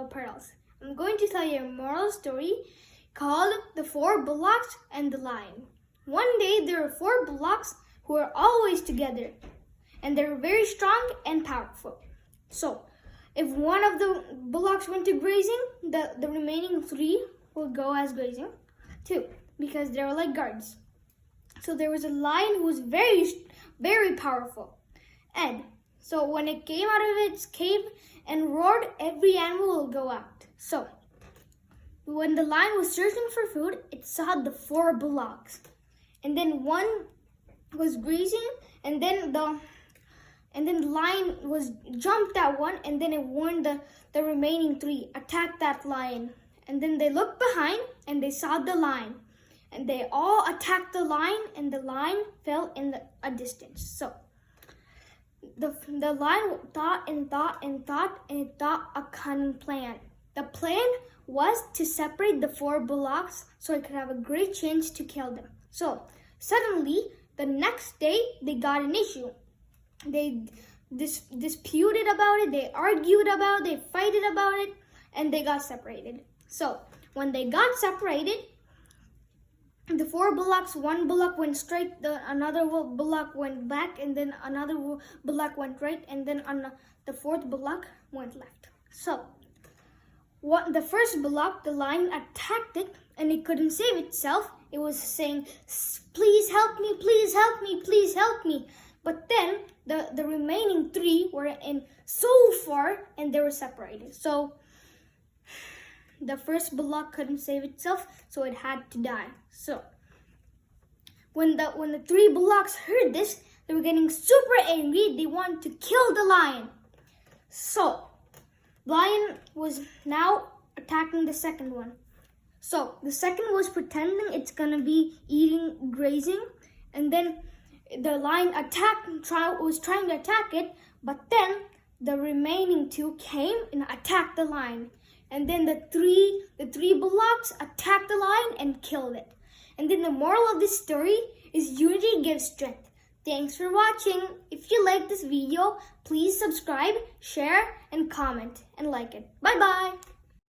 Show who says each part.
Speaker 1: pearls. I'm going to tell you a moral story called The Four Bullocks and the Lion. One day there were four bullocks who were always together, and they were very strong and powerful. So, if one of the bullocks went to grazing, the remaining three would go as grazing too, because they were like guards. So there was a lion who was very powerful. And so when it came out of its cave and roared, every animal will go out. So when the lion was searching for food, it saw the four bullocks. And then one was grazing, and then the lion was jumped at one, and then it warned the remaining three, attack that lion. And then they looked behind and they saw the lion. And they all attacked the lion, and the lion fell in a distance. So the lion thought and it thought a cunning plan. The plan was to separate the four bullocks so it could have a great chance to kill them. So suddenly, the next day, they got an issue. They disputed about it, they argued about it, they fighted about it, and they got separated. So when they got separated, the four bullocks, one bullock went straight, another bullock went back, and then another bullock went right, and then the fourth bullock went left. So the first bullock, the lion attacked it, and it couldn't save itself. It was saying, "Please help me, please help me, please help me." But then the remaining three were in so far, and they were separated. So the first bullock couldn't save itself, so it had to die. So when the three bullocks heard this, they were getting super angry. They wanted to kill the lion. So lion was now attacking the second one. So the second was pretending it's gonna be eating grazing, and then the lion was trying to attack it, but then the remaining two came and attacked the lion. And then the three bullocks attacked the lion and killed it. And then the moral of this story is unity gives strength. Thanks for watching. If you like this video, please subscribe, share, and comment, and like it. Bye-bye.